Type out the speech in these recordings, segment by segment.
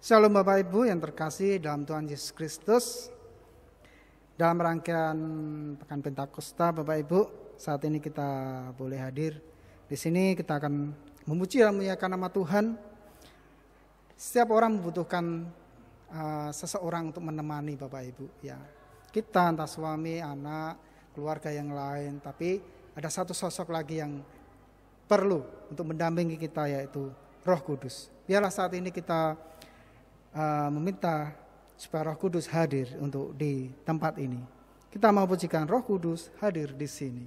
Shalom Bapak Ibu yang terkasih dalam Tuhan Yesus Kristus. Dalam rangkaian Pekan Pentakosta Bapak Ibu, saat ini kita boleh hadir di sini. Kita akan memuji dan memuliakan nama Tuhan. Setiap orang membutuhkan seseorang untuk menemani Bapak Ibu. Ya, kita entah suami, anak, keluarga yang lain, tapi ada satu sosok lagi yang perlu untuk mendampingi kita, yaitu Roh Kudus. Biarlah saat ini kita meminta supaya Roh Kudus hadir untuk di tempat ini. Kita mau pujikan Roh Kudus hadir di sini.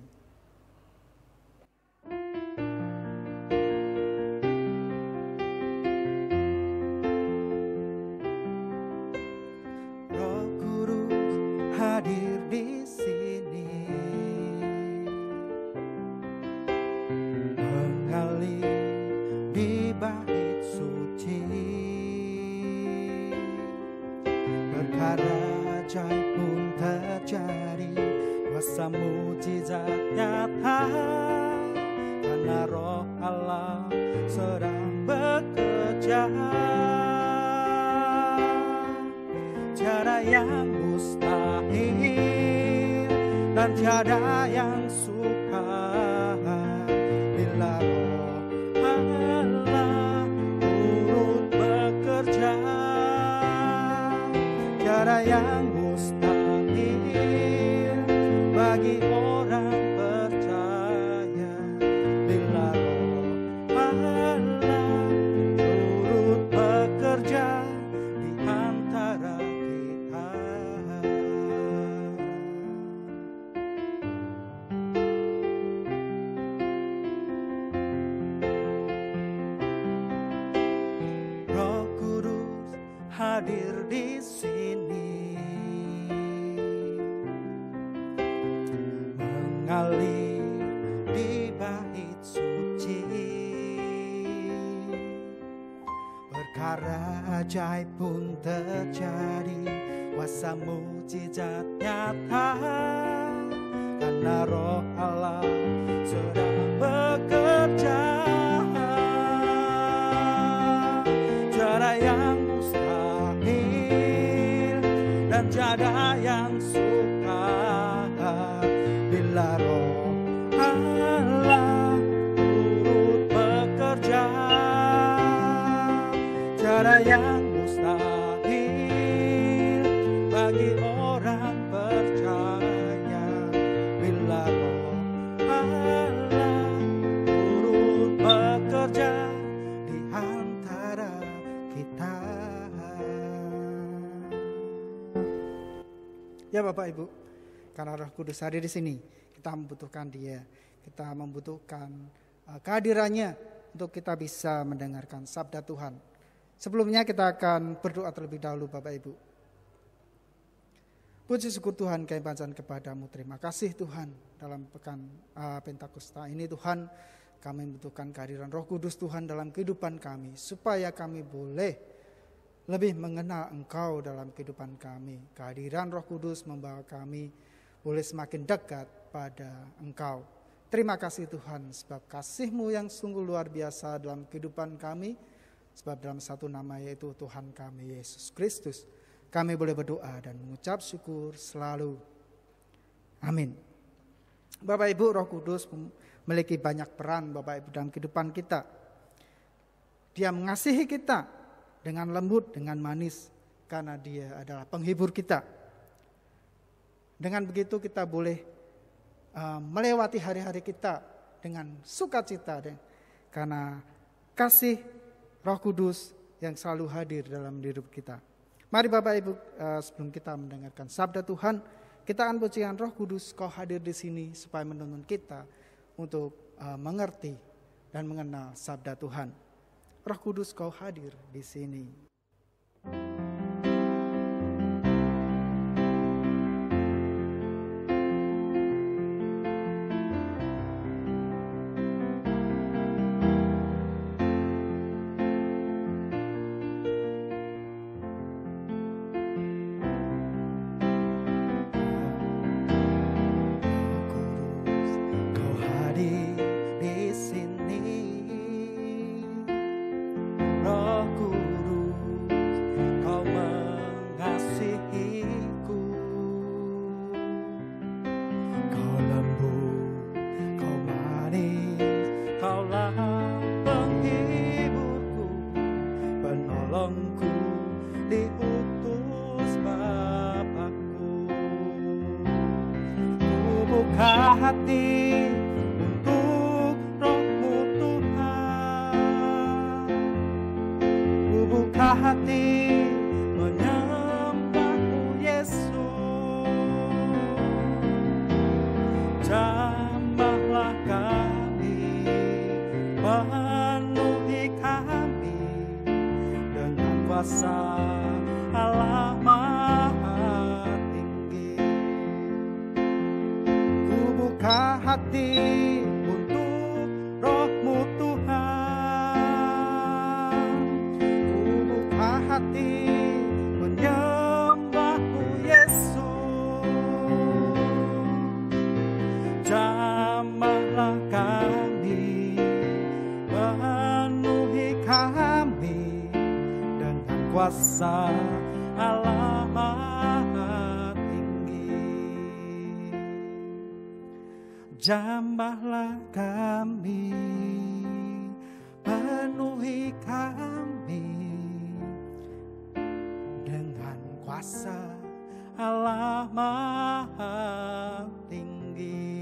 Roh Kudus hadir di sini, mengalir di bait suci. Perkara ajaib pun terjadi, kuasa mujizat nyata, karena Roh Allah sedang bekerja. Tiada yang mustahil dan tiada yang sukar bila Roh Allah turut bekerja. Tiada yang mustahil bagi orang percaya bila Roh Allah turut bekerja di antara kita. Roh Kudus hadir di sini, mengalir di bait suci. Perkara ajaib pun terjadi, kuasa mujizat nyata, karena Roh Allah sedang bekerja. Tiada yang mustahil dan tiada yang sukar bila Roh Allah turut bekerja. Tiada yang mustahil bagi orang percaya bila Roh Allah turut bekerja di antara kita. Ya Bapak Ibu, karena Roh Kudus hadir di sini, kita membutuhkan Dia. Kita membutuhkan kehadirannya untuk kita bisa mendengarkan sabda Tuhan. Sebelumnya kita akan berdoa terlebih dahulu Bapak Ibu. Puji syukur Tuhan kami panjatkan kepadamu. Terima kasih Tuhan, dalam Pekan Pentakosta ini Tuhan, kami membutuhkan kehadiran Roh Kudus Tuhan dalam kehidupan kami, supaya kami boleh lebih mengenal Engkau dalam kehidupan kami. Kehadiran Roh Kudus membawa kami boleh semakin dekat pada Engkau. Terima kasih Tuhan, sebab kasih-Mu yang sungguh luar biasa dalam kehidupan kami. Sebab dalam satu nama, yaitu Tuhan kami Yesus Kristus, kami boleh berdoa dan mengucap syukur selalu. Amin. Bapak Ibu, Roh Kudus memiliki banyak peran Bapak Ibu dalam kehidupan kita. Dia mengasihi kita dengan lembut, dengan manis, karena Dia adalah penghibur kita. Dengan begitu kita boleh melewati hari-hari kita dengan sukacita, karena kasih Roh Kudus yang selalu hadir dalam hidup kita. Mari Bapak Ibu, sebelum kita mendengarkan sabda Tuhan, kita akan pujikan Roh Kudus, Kau hadir di sini supaya menuntun kita untuk mengerti dan mengenal sabda Tuhan. Roh Kudus, Kau hadir di sini. Roh Kudus, engkau diutus Bapakku. Ku buka hati untuk Roh-Mu Tuhan. Ku buka hati menyembah-Mu Yesus. Jamahlah kami, penuhi kami dengan kuasa Allah Maha Tinggi. Ku buka hati untuk Roh-Mu Tuhan. Ku buka hati menyembah-Mu Yesus. Jamahlah kami, penuhi kami dengan kuasa Allah Maha Tinggi. Jamahlah kami, penuhi kami dengan kuasa Allah Maha Tinggi.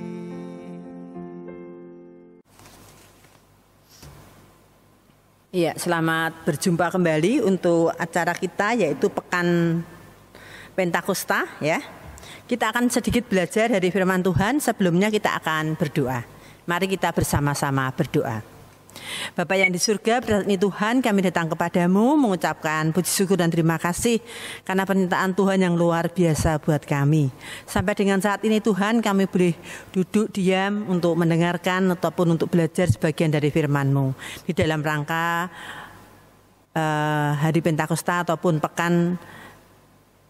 Iya, selamat berjumpa kembali untuk acara kita yaitu Pekan Pentakosta ya. Kita akan sedikit belajar dari firman Tuhan, sebelumnya kita akan berdoa. Mari kita bersama-sama berdoa. Bapa yang di surga, berkati Tuhan, kami datang kepadamu mengucapkan puji syukur dan terima kasih karena penyertaan Tuhan yang luar biasa buat kami. Sampai dengan saat ini Tuhan, kami boleh duduk diam untuk mendengarkan ataupun untuk belajar sebagian dari firman-Mu di dalam rangka Hari Pentakosta ataupun Pekan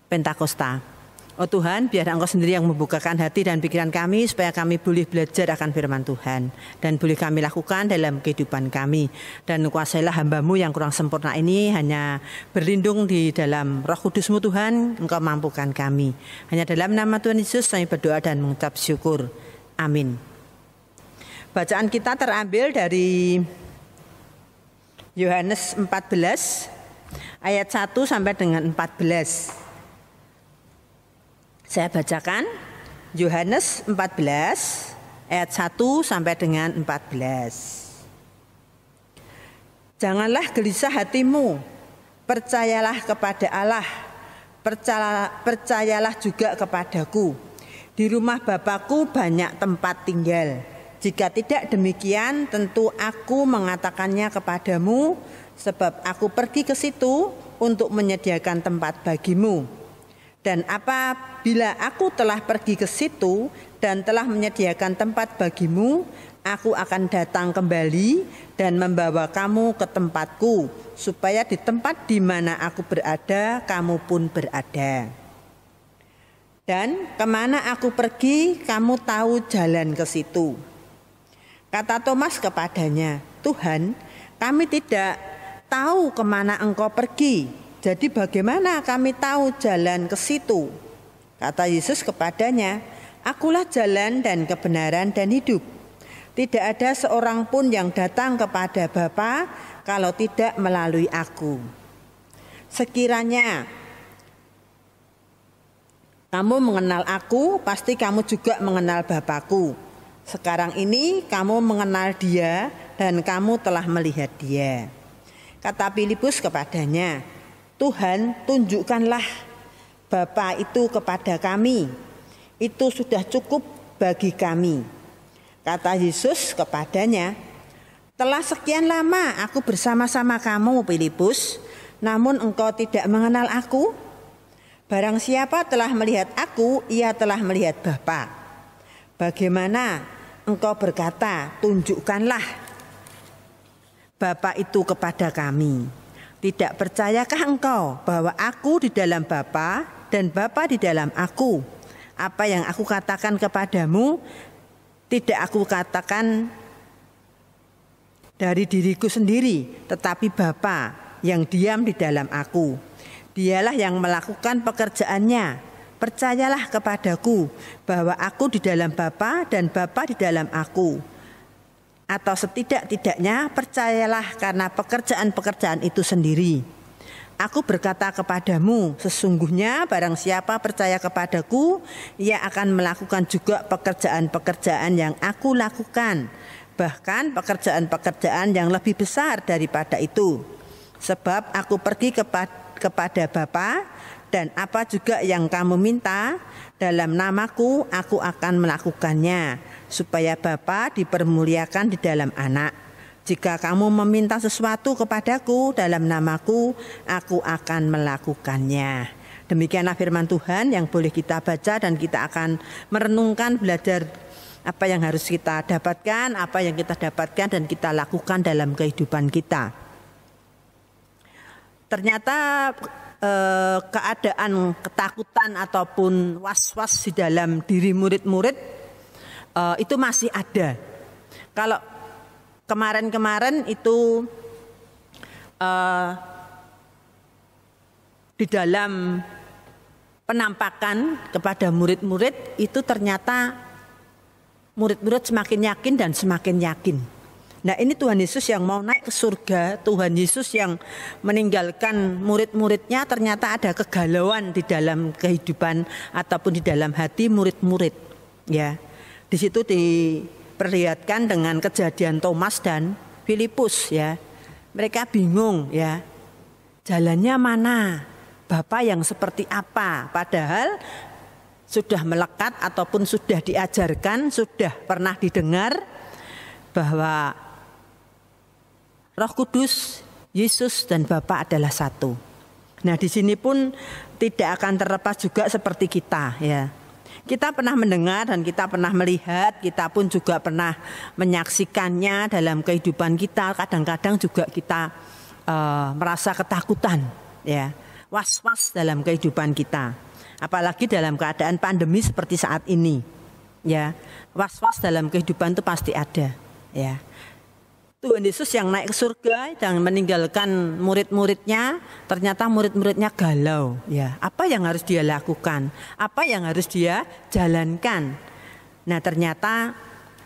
Pentakosta. Oh Tuhan, biar Engkau sendiri yang membukakan hati dan pikiran kami supaya kami boleh belajar akan firman Tuhan dan boleh kami lakukan dalam kehidupan kami. Dan kuasailah hamba-Mu yang kurang sempurna ini hanya berlindung di dalam Roh Kudus-Mu Tuhan, Engkau mampukan kami. Hanya dalam nama Tuhan Yesus kami berdoa dan mengucap syukur. Amin. Bacaan kita terambil dari Yohanes 14 ayat 1 sampai dengan 14. Saya bacakan Yohanes 14 ayat 1 sampai dengan 14. Janganlah gelisah hatimu, percayalah kepada Allah, percayalah juga kepadaku. Di rumah Bapakku banyak tempat tinggal. Jika tidak demikian, tentu aku mengatakannya kepadamu, sebab aku pergi ke situ untuk menyediakan tempat bagimu. Dan apabila aku telah pergi ke situ dan telah menyediakan tempat bagimu, aku akan datang kembali dan membawa kamu ke tempatku, supaya di tempat di mana aku berada, kamu pun berada. Dan kemana aku pergi, kamu tahu jalan ke situ. Kata Thomas kepadanya, Tuhan, kami tidak tahu kemana Engkau pergi. Jadi bagaimana kami tahu jalan ke situ? Kata Yesus kepadanya, akulah jalan dan kebenaran dan hidup. Tidak ada seorang pun yang datang kepada Bapa kalau tidak melalui aku. Sekiranya kamu mengenal aku, pasti kamu juga mengenal Bapakku. Sekarang ini kamu mengenal Dia dan kamu telah melihat Dia. Kata Filipus kepadanya, Tuhan, tunjukkanlah Bapa itu kepada kami. Itu sudah cukup bagi kami. Kata Yesus kepadanya, telah sekian lama aku bersama-sama kamu, Filipus, namun engkau tidak mengenal aku. Barang siapa telah melihat aku, ia telah melihat Bapa. Bagaimana engkau berkata, tunjukkanlah Bapa itu kepada kami? Tidak percayakah engkau bahwa aku di dalam Bapa dan Bapa di dalam aku? Apa yang aku katakan kepadamu, tidak aku katakan dari diriku sendiri, tetapi Bapa yang diam di dalam aku. Dialah yang melakukan pekerjaannya. Percayalah kepadaku bahwa aku di dalam Bapa dan Bapa di dalam aku. Atau setidak-tidaknya percayalah karena pekerjaan-pekerjaan itu sendiri. Aku berkata kepadamu, sesungguhnya barang siapa percaya kepadaku, ia akan melakukan juga pekerjaan-pekerjaan yang aku lakukan, bahkan pekerjaan-pekerjaan yang lebih besar daripada itu. Sebab aku pergi kepada Bapa, dan apa juga yang kamu minta dalam namaku, aku akan melakukannya, supaya Bapa dipermuliakan di dalam Anak. Jika kamu meminta sesuatu kepadaku dalam namaku, aku akan melakukannya. Demikianlah firman Tuhan yang boleh kita baca, dan kita akan merenungkan, belajar apa yang harus kita dapatkan, apa yang kita dapatkan dan kita lakukan dalam kehidupan kita. Ternyata keadaan ketakutan ataupun was-was di dalam diri murid-murid itu masih ada. Kalau kemarin-kemarin itu di dalam penampakan kepada murid-murid itu ternyata murid-murid semakin yakin dan semakin yakin. Nah, ini Tuhan Yesus yang mau naik ke surga, Tuhan Yesus yang meninggalkan murid-muridnya, ternyata ada kegalauan di dalam kehidupan ataupun di dalam hati murid-murid. Ya, di situ diperlihatkan dengan kejadian Thomas dan Filipus. Ya, mereka bingung. Ya, jalannya mana? Bapa yang seperti apa? Padahal sudah melekat ataupun sudah diajarkan, sudah pernah didengar bahwa Roh Kudus, Yesus dan Bapa adalah satu. Nah, di sini pun tidak akan terlepas juga seperti kita, ya. Kita pernah mendengar dan kita pernah melihat, kita pun juga pernah menyaksikannya dalam kehidupan kita. Kadang-kadang juga kita merasa ketakutan, ya, was-was dalam kehidupan kita. Apalagi dalam keadaan pandemi seperti saat ini, ya, was-was dalam kehidupan itu pasti ada, ya. Tuhan Yesus yang naik ke surga dan meninggalkan murid-muridnya, ternyata murid-muridnya galau. Ya, apa yang harus dia lakukan? Apa yang harus dia jalankan? Nah, ternyata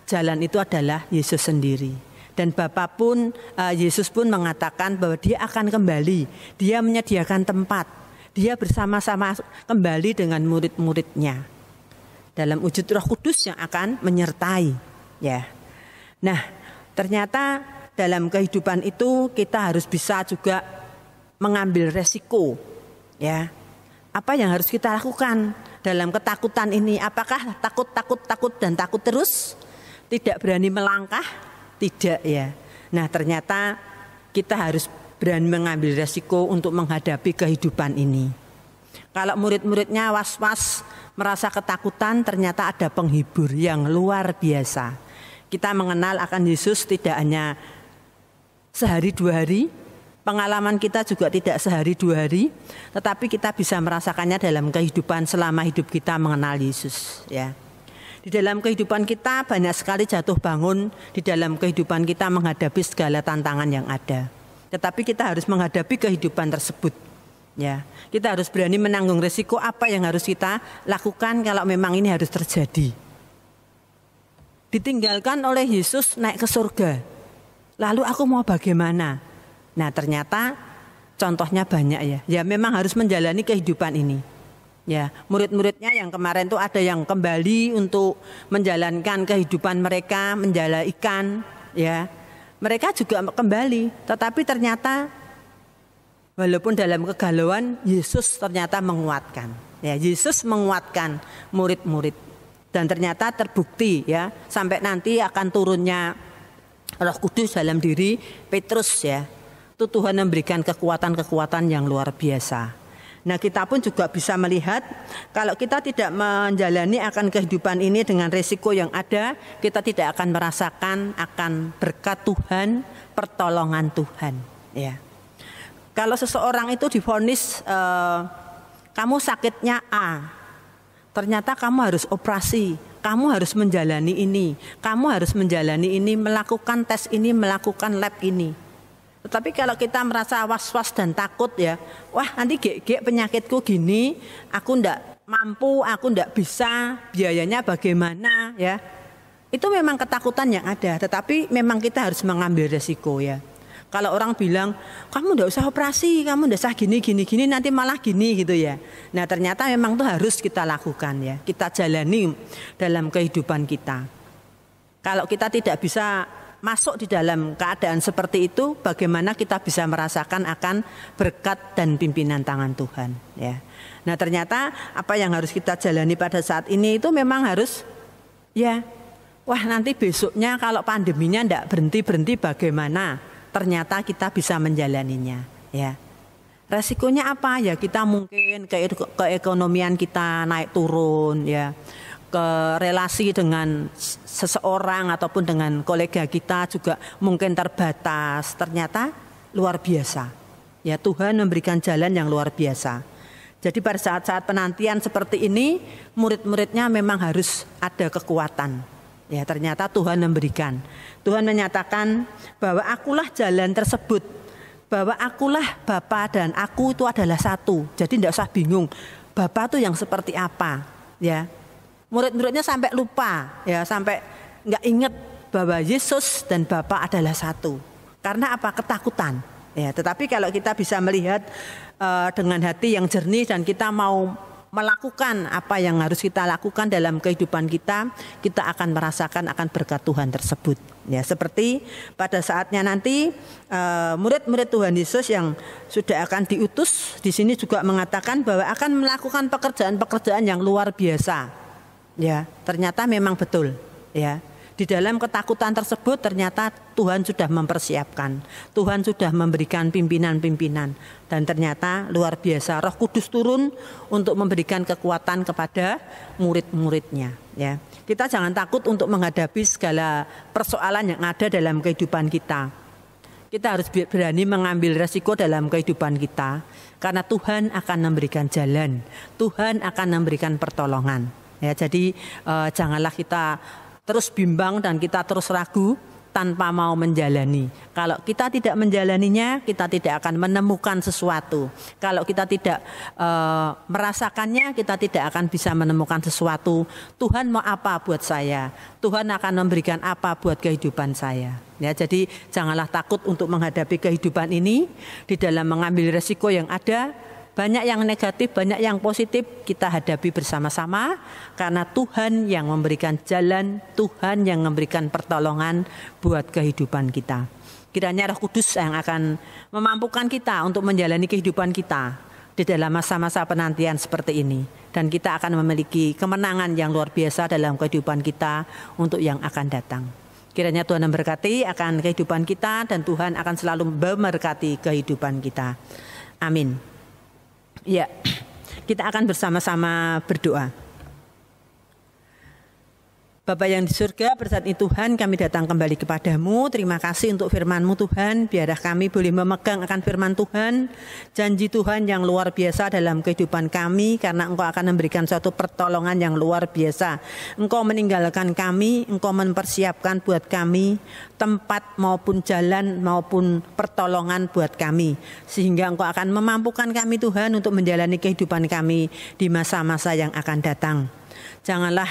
jalan itu adalah Yesus sendiri. Dan Bapa pun, Yesus pun mengatakan bahwa dia akan kembali. Dia menyediakan tempat. Dia bersama-sama kembali dengan murid-muridnya dalam wujud Roh Kudus yang akan menyertai. Ya, nah. Ternyata dalam kehidupan itu kita harus bisa juga mengambil resiko, ya. Apa yang harus kita lakukan dalam ketakutan ini? Apakah takut dan takut terus? Tidak berani melangkah? Tidak, ya. Nah, ternyata kita harus berani mengambil resiko untuk menghadapi kehidupan ini. Kalau murid-muridnya was-was, merasa ketakutan, ternyata ada penghibur yang luar biasa. Kita mengenal akan Yesus tidak hanya sehari dua hari, pengalaman kita juga tidak sehari dua hari, tetapi kita bisa merasakannya dalam kehidupan selama hidup kita mengenal Yesus. Ya, di dalam kehidupan kita banyak sekali jatuh bangun, di dalam kehidupan kita menghadapi segala tantangan yang ada. Tetapi kita harus menghadapi kehidupan tersebut. Ya, kita harus berani menanggung risiko apa yang harus kita lakukan kalau memang ini harus terjadi. Ditinggalkan oleh Yesus naik ke surga. Lalu aku mau bagaimana? Nah, ternyata contohnya banyak, ya. Ya, memang harus menjalani kehidupan ini. Ya, murid-muridnya yang kemarin tuh ada yang kembali untuk menjalankan kehidupan mereka, menjala ikan, ya. Mereka juga kembali, tetapi ternyata walaupun dalam kegalauan, Yesus ternyata menguatkan. Ya, Yesus menguatkan murid-murid. Dan ternyata terbukti, ya, sampai nanti akan turunnya Roh Kudus dalam diri Petrus, ya. Itu Tuhan memberikan kekuatan-kekuatan yang luar biasa. Nah, kita pun juga bisa melihat kalau kita tidak menjalani akan kehidupan ini dengan resiko yang ada, kita tidak akan merasakan akan berkat Tuhan, pertolongan Tuhan, ya. Kalau seseorang itu divonis kamu sakitnya A, ternyata kamu harus operasi, kamu harus menjalani ini, kamu harus menjalani ini, melakukan tes ini, melakukan lab ini. Tetapi kalau kita merasa was-was dan takut, ya, wah nanti penyakitku gini, aku ndak mampu, aku ndak bisa, biayanya bagaimana, ya. Itu memang ketakutan yang ada, tetapi memang kita harus mengambil resiko, ya. Kalau orang bilang, kamu nggak usah operasi, kamu nggak usah gini, nanti malah gini gitu ya. Nah ternyata memang itu harus kita lakukan ya, kita jalani dalam kehidupan kita. Kalau kita tidak bisa masuk di dalam keadaan seperti itu, bagaimana kita bisa merasakan akan berkat dan pimpinan tangan Tuhan ya. Nah ternyata apa yang harus kita jalani pada saat ini itu memang harus ya, wah nanti besoknya kalau pandeminya tidak berhenti bagaimana? Ternyata kita bisa menjalaninya ya. Resikonya apa ya, kita mungkin keekonomian kita naik turun ya, ke relasi dengan seseorang ataupun dengan kolega kita juga mungkin terbatas. Ternyata luar biasa ya, Tuhan memberikan jalan yang luar biasa. Jadi pada saat-saat penantian seperti ini, murid-muridnya memang harus ada kekuatan. Ya ternyata Tuhan memberikan. Tuhan menyatakan bahwa akulah jalan tersebut, bahwa akulah Bapa dan aku itu adalah satu. Jadi tidak usah bingung Bapa itu yang seperti apa ya. Murid-muridnya sampai lupa ya, sampai nggak ingat bahwa Yesus dan Bapa adalah satu. Karena apa? Ketakutan ya. Tetapi kalau kita bisa melihat dengan hati yang jernih dan kita mau melakukan apa yang harus kita lakukan dalam kehidupan kita, kita akan merasakan akan berkat Tuhan tersebut. Ya, seperti pada saatnya nanti murid-murid Tuhan Yesus yang sudah akan diutus di sini juga mengatakan bahwa akan melakukan pekerjaan-pekerjaan yang luar biasa. Ya, ternyata memang betul. Ya, di dalam ketakutan tersebut ternyata Tuhan sudah mempersiapkan, Tuhan sudah memberikan pimpinan-pimpinan. Dan ternyata luar biasa, Roh Kudus turun untuk memberikan kekuatan kepada murid-muridnya. Ya, kita jangan takut untuk menghadapi segala persoalan yang ada dalam kehidupan kita. Kita harus berani mengambil resiko dalam kehidupan kita, karena Tuhan akan memberikan jalan, Tuhan akan memberikan pertolongan. Ya, jadi janganlah kita terus bimbang dan kita terus ragu tanpa mau menjalani. Kalau kita tidak menjalaninya, kita tidak akan menemukan sesuatu. Kalau kita tidak merasakannya, kita tidak akan bisa menemukan sesuatu. Tuhan mau apa buat saya? Tuhan akan memberikan apa buat kehidupan saya? Ya, jadi janganlah takut untuk menghadapi kehidupan ini di dalam mengambil resiko yang ada. Banyak yang negatif, banyak yang positif, kita hadapi bersama-sama karena Tuhan yang memberikan jalan, Tuhan yang memberikan pertolongan buat kehidupan kita. Kiranya Roh Kudus yang akan memampukan kita untuk menjalani kehidupan kita di dalam masa-masa penantian seperti ini. Dan kita akan memiliki kemenangan yang luar biasa dalam kehidupan kita untuk yang akan datang. Kiranya Tuhan memberkati akan kehidupan kita dan Tuhan akan selalu memberkati kehidupan kita. Amin. Ya, kita akan bersama-sama berdoa. Bapa yang di surga, pada saat ini Tuhan kami datang kembali kepadamu. Terima kasih untuk firman-Mu Tuhan. Biarlah kami boleh memegang akan firman Tuhan. Janji Tuhan yang luar biasa dalam kehidupan kami. Karena Engkau akan memberikan suatu pertolongan yang luar biasa. Engkau meninggalkan kami, Engkau mempersiapkan buat kami tempat maupun jalan maupun pertolongan buat kami. Sehingga Engkau akan memampukan kami Tuhan untuk menjalani kehidupan kami di masa-masa yang akan datang. Janganlah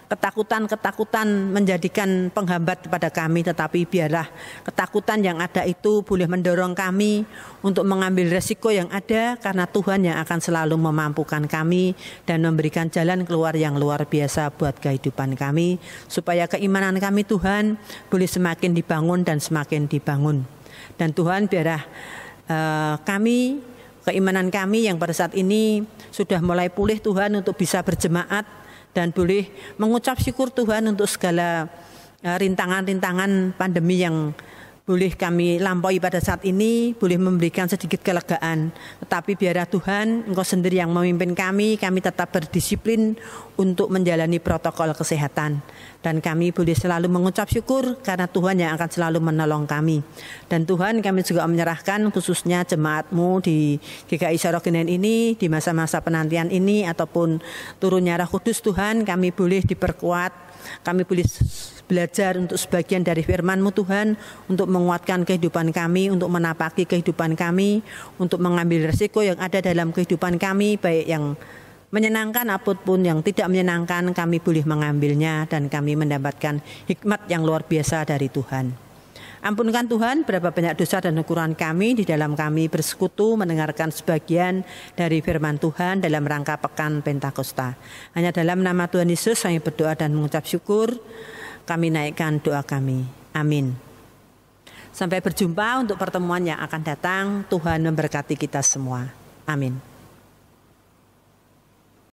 ketakutan menjadikan penghambat kepada kami, tetapi biarlah ketakutan yang ada itu boleh mendorong kami untuk mengambil resiko yang ada, karena Tuhan yang akan selalu memampukan kami dan memberikan jalan keluar yang luar biasa buat kehidupan kami, supaya keimanan kami Tuhan boleh semakin dibangun dan semakin dibangun. Dan Tuhan biarlah keimanan kami yang pada saat ini sudah mulai pulih Tuhan untuk bisa berjemaat dan boleh mengucap syukur Tuhan untuk segala rintangan-rintangan pandemi yang boleh kami lampaui pada saat ini, boleh memberikan sedikit kelegaan. Tetapi biarlah Tuhan, Engkau sendiri yang memimpin kami tetap berdisiplin untuk menjalani protokol kesehatan. Dan kami boleh selalu mengucap syukur karena Tuhan yang akan selalu menolong kami. Dan Tuhan, kami juga menyerahkan khususnya jemaat-Mu di GKI Sorogenen ini, di masa-masa penantian ini, ataupun turunnya Roh Kudus Tuhan, kami boleh diperkuat, kami boleh belajar untuk sebagian dari firman-Mu Tuhan, untuk menguatkan kehidupan kami, untuk menapaki kehidupan kami, untuk mengambil resiko yang ada dalam kehidupan kami, baik yang menyenangkan apapun yang tidak menyenangkan, kami boleh mengambilnya dan kami mendapatkan hikmat yang luar biasa dari Tuhan. Ampunkan Tuhan berapa banyak dosa dan kekurangan kami di dalam kami bersekutu mendengarkan sebagian dari firman Tuhan dalam rangka Pekan Pentakosta. Hanya dalam nama Tuhan Yesus kami berdoa dan mengucap syukur. Kami naikkan doa kami. Amin. Sampai berjumpa untuk pertemuan yang akan datang. Tuhan memberkati kita semua. Amin.